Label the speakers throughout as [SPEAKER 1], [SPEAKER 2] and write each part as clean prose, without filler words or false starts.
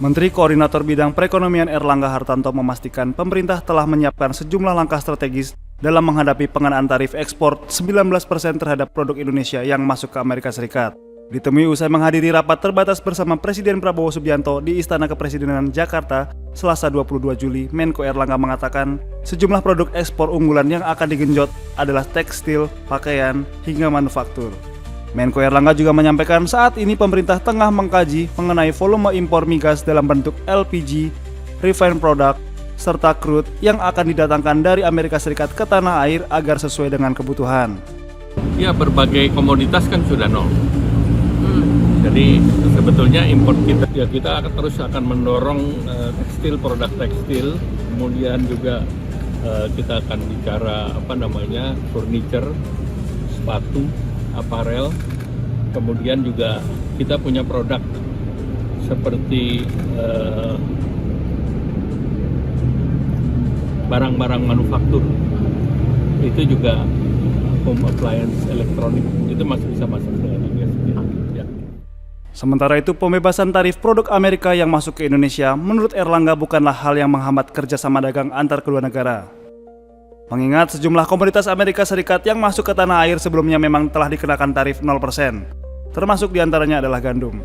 [SPEAKER 1] Menteri Koordinator Bidang Perekonomian Erlangga Hartanto memastikan pemerintah telah menyiapkan sejumlah langkah strategis dalam menghadapi pengenaan tarif ekspor 19% terhadap produk Indonesia yang masuk ke Amerika Serikat. Ditemui usai menghadiri rapat terbatas bersama Presiden Prabowo Subianto di Istana Kepresidenan Jakarta, Selasa 22 Juli, Menko Erlangga mengatakan sejumlah produk ekspor unggulan yang akan digenjot adalah tekstil, pakaian, hingga manufaktur. Menko Erlangga juga menyampaikan saat ini pemerintah tengah mengkaji mengenai volume impor migas dalam bentuk LPG, refined product, serta crude yang akan didatangkan dari Amerika Serikat ke tanah air agar sesuai dengan kebutuhan.
[SPEAKER 2] Ya, berbagai komoditas kan sudah nol. Jadi sebetulnya impor kita terus akan mendorong tekstil, produk tekstil, kemudian juga kita akan bicara furniture, sepatu, aparel, kemudian juga kita punya produk seperti barang-barang manufaktur, itu juga home appliance, elektronik, itu masih bisa masuk ke Indonesia. Ya.
[SPEAKER 1] Sementara itu, pembebasan tarif produk Amerika yang masuk ke Indonesia menurut Erlangga bukanlah hal yang menghambat kerjasama dagang antar kedua negara. Mengingat sejumlah komoditas Amerika Serikat yang masuk ke tanah air sebelumnya memang telah dikenakan tarif 0%, termasuk diantaranya adalah gandum.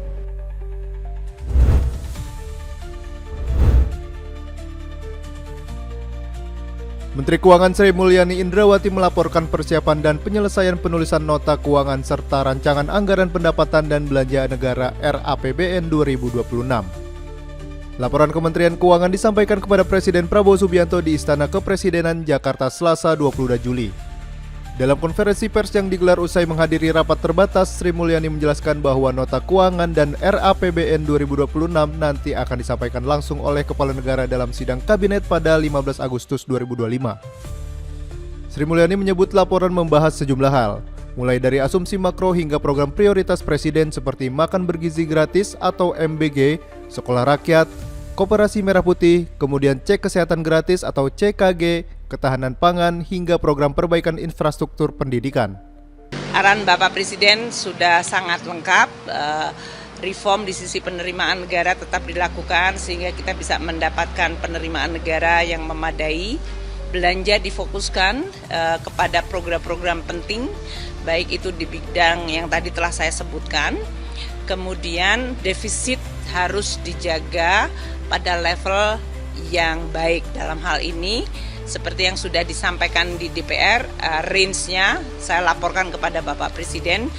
[SPEAKER 3] Menteri Keuangan Sri Mulyani Indrawati melaporkan persiapan dan penyelesaian penulisan nota keuangan serta rancangan anggaran pendapatan dan belanja negara RAPBN 2026. Laporan Kementerian Keuangan disampaikan kepada Presiden Prabowo Subianto di Istana Kepresidenan Jakarta Selasa 22 Juli. Dalam konferensi pers yang digelar usai menghadiri rapat terbatas, Sri Mulyani menjelaskan bahwa nota keuangan dan RAPBN 2026 nanti akan disampaikan langsung oleh Kepala Negara dalam sidang Kabinet pada 15 Agustus 2025. Sri Mulyani menyebut laporan membahas sejumlah hal, mulai dari asumsi makro hingga program prioritas Presiden seperti makan bergizi gratis atau MBG, sekolah rakyat, koperasi merah putih, kemudian cek kesehatan gratis atau CKG, ketahanan pangan, hingga program perbaikan infrastruktur pendidikan.
[SPEAKER 4] Arahan Bapak Presiden sudah sangat lengkap, reform di sisi penerimaan negara tetap dilakukan sehingga kita bisa mendapatkan penerimaan negara yang memadai. Belanja difokuskan kepada program-program penting, baik itu di bidang yang tadi telah saya sebutkan. Kemudian defisit harus dijaga pada level yang baik. Dalam hal ini seperti yang sudah disampaikan di DPR, range-nya saya laporkan kepada Bapak Presiden.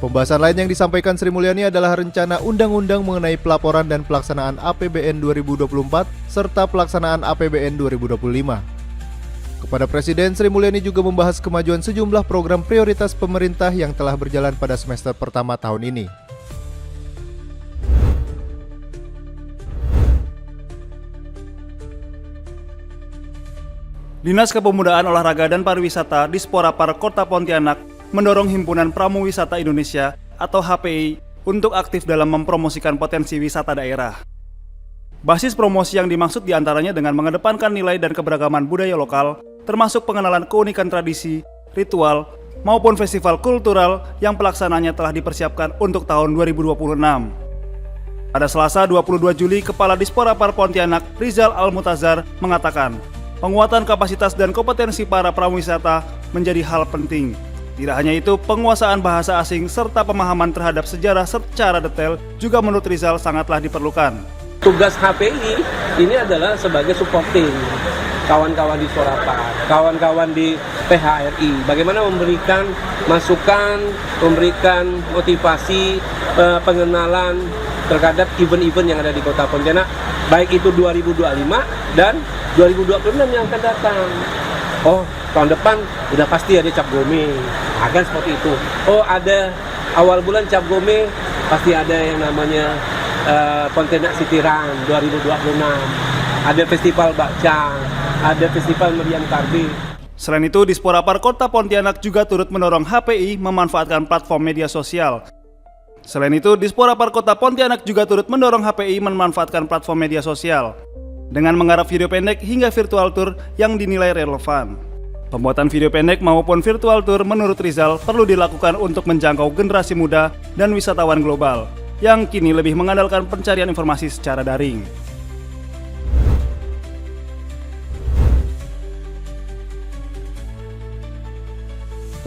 [SPEAKER 3] Pembahasan lain yang disampaikan Sri Mulyani adalah rencana undang-undang mengenai pelaporan dan pelaksanaan APBN 2024 serta pelaksanaan APBN 2025. Kepada Presiden, Sri Mulyani juga membahas kemajuan sejumlah program prioritas pemerintah yang telah berjalan pada semester pertama tahun ini.
[SPEAKER 1] Dinas Kepemudaan, Olahraga dan Pariwisata Disporapar Kota Pontianak mendorong Himpunan Pramuwisata Indonesia atau HPI untuk aktif dalam mempromosikan potensi wisata daerah. Basis promosi yang dimaksud diantaranya dengan mengedepankan nilai dan keberagaman budaya lokal, termasuk pengenalan keunikan tradisi, ritual, maupun festival kultural yang pelaksananya telah dipersiapkan untuk tahun 2026. Pada Selasa 22 Juli, Kepala Disporapar Pontianak Rizal Al-Mutazar mengatakan, penguatan kapasitas dan kompetensi para prawisata menjadi hal penting. Tidak hanya itu, penguasaan bahasa asing serta pemahaman terhadap sejarah secara detail juga menurut Rizal sangatlah diperlukan.
[SPEAKER 5] Tugas HPI ini adalah sebagai supporting kawan-kawan di Disporapar, kawan-kawan di PHRI. Bagaimana memberikan masukan, memberikan motivasi, pengenalan terhadap event-event yang ada di Kota Pontianak, baik itu 2025 dan 2026 yang akan datang. Oh, tahun depan udah pasti ada Cap Gome, akan seperti itu. Oh, ada awal bulan Cap Gome, pasti ada yang namanya Pontianak City Run 2026. Ada festival Bakcang, ada festival Meriam Karbi.
[SPEAKER 1] Selain itu, Disporapar Kota Pontianak juga turut mendorong HPI memanfaatkan platform media sosial. Selain itu, Disporapar Kota Pontianak juga turut mendorong HPI memanfaatkan platform media sosial dengan menggarap video pendek hingga virtual tour yang dinilai relevan. Pembuatan video pendek maupun virtual tour menurut Rizal perlu dilakukan untuk menjangkau generasi muda dan wisatawan global. yang kini lebih mengandalkan pencarian informasi secara daring.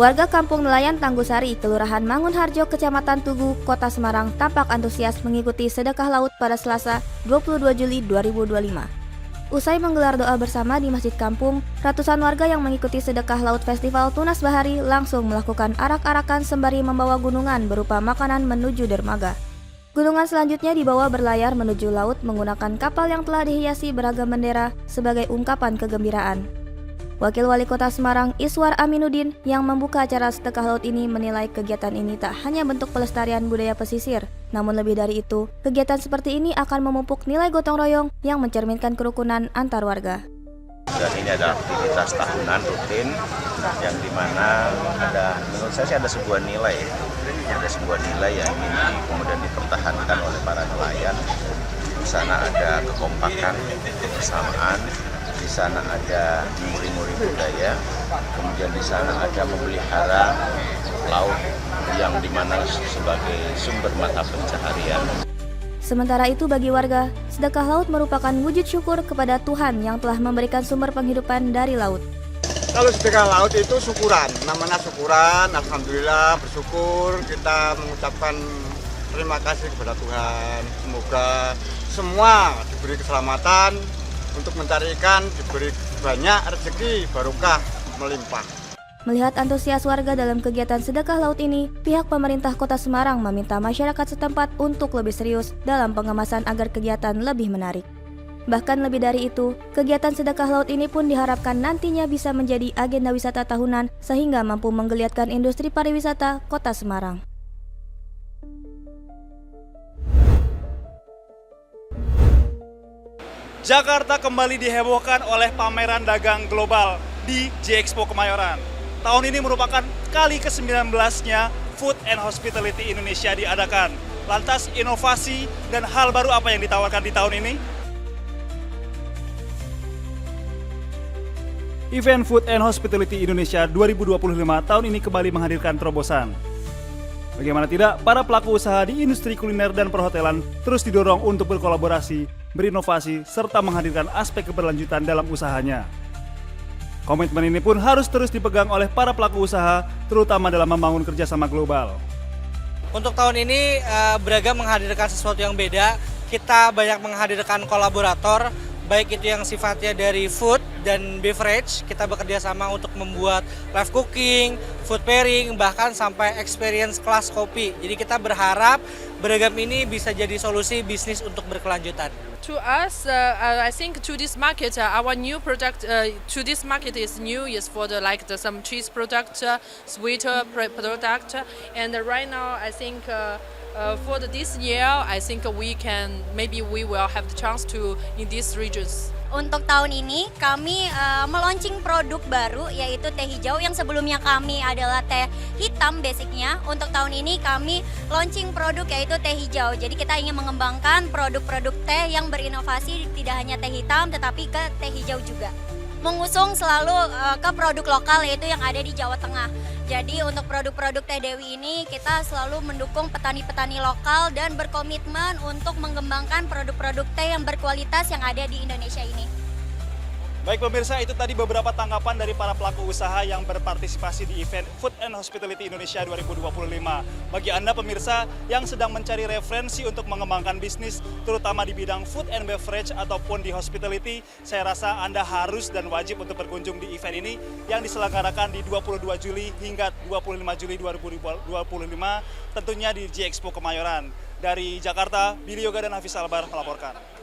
[SPEAKER 6] Warga Kampung Nelayan Tanggusari, Kelurahan Mangunharjo, Kecamatan Tugu, Kota Semarang tampak antusias mengikuti sedekah laut pada Selasa 22 Juli 2025. Usai menggelar doa bersama di Masjid Kampung, ratusan warga yang mengikuti sedekah laut Festival Tunas Bahari langsung melakukan arak-arakan sembari membawa gunungan berupa makanan menuju dermaga. Gunungan selanjutnya dibawa berlayar menuju laut menggunakan kapal yang telah dihiasi beragam bendera sebagai ungkapan kegembiraan. Wakil Wali Kota Semarang, Iswar Aminuddin, yang membuka acara sedekah laut ini menilai kegiatan ini tak hanya bentuk pelestarian budaya pesisir, namun lebih dari itu, kegiatan seperti ini akan memupuk nilai gotong royong yang mencerminkan kerukunan antar warga.
[SPEAKER 7] Dan ini adalah aktivitas tahunan rutin yang dimana menurut saya sih ada sebuah nilai yang ingin kemudian dipertahankan oleh para nelayan. Di sana ada kekompakan, kebersamaan. Di sana ada muri-muri budaya, kemudian di sana ada memelihara laut yang dimana sebagai sumber mata pencaharian.
[SPEAKER 6] Sementara itu bagi warga, sedekah laut merupakan wujud syukur kepada Tuhan yang telah memberikan sumber penghidupan dari laut.
[SPEAKER 8] Kalau sedekah laut itu syukuran, namanya syukuran, alhamdulillah bersyukur, kita mengucapkan terima kasih kepada Tuhan. Semoga semua diberi keselamatan, untuk mencari ikan diberi banyak rezeki, barokah melimpah.
[SPEAKER 6] Melihat antusias warga dalam kegiatan sedekah laut ini, pihak pemerintah Kota Semarang meminta masyarakat setempat untuk lebih serius dalam pengemasan agar kegiatan lebih menarik. Bahkan lebih dari itu, kegiatan sedekah laut ini pun diharapkan nantinya bisa menjadi agenda wisata tahunan sehingga mampu menggeliatkan industri pariwisata Kota Semarang.
[SPEAKER 1] Jakarta kembali dihebohkan oleh pameran dagang global di J-Expo Kemayoran. Tahun ini merupakan kali ke-19-nya Food and Hospitality Indonesia diadakan. Lantas inovasi dan hal baru apa yang ditawarkan di tahun ini? Event Food and Hospitality Indonesia 2025 tahun ini kembali menghadirkan terobosan. Bagaimana tidak, para pelaku usaha di industri kuliner dan perhotelan terus didorong untuk berkolaborasi, berinovasi, serta menghadirkan aspek keberlanjutan dalam usahanya. Komitmen ini pun harus terus dipegang oleh para pelaku usaha, terutama dalam membangun kerjasama global.
[SPEAKER 9] Untuk tahun ini Braga menghadirkan sesuatu yang beda. Kita banyak menghadirkan kolaborator, baik itu yang sifatnya dari food dan beverage. Kita bekerja sama untuk membuat live cooking, food pairing, bahkan sampai experience kelas kopi. Jadi kita berharap Beragam ini bisa jadi solusi bisnis untuk berkelanjutan.
[SPEAKER 10] To us, I think to this market, our new product to this market is new. Is for some cheese product, sweet product, and right now I think for this year, I think we will have the chance to in these regions.
[SPEAKER 11] Untuk tahun ini kami meluncing produk baru yaitu teh hijau yang sebelumnya kami adalah teh hitam basicnya. Untuk tahun ini kami launching produk yaitu teh hijau. Jadi kita ingin mengembangkan produk-produk teh yang berinovasi tidak hanya teh hitam tetapi ke teh hijau juga. Mengusung selalu ke produk lokal yaitu yang ada di Jawa Tengah. Jadi untuk produk-produk Teh Dewi ini kita selalu mendukung petani-petani lokal dan berkomitmen untuk mengembangkan produk-produk teh yang berkualitas yang ada di Indonesia ini.
[SPEAKER 1] Baik pemirsa, itu tadi beberapa tanggapan dari para pelaku usaha yang berpartisipasi di event Food and Hospitality Indonesia 2025. Bagi Anda pemirsa yang sedang mencari referensi untuk mengembangkan bisnis, terutama di bidang food and beverage ataupun di hospitality, saya rasa Anda harus dan wajib untuk berkunjung di event ini yang diselenggarakan di 22 Juli hingga 25 Juli 2025, tentunya di J-Expo Kemayoran. Dari Jakarta, Billy Yoga dan Hafiz Albar melaporkan.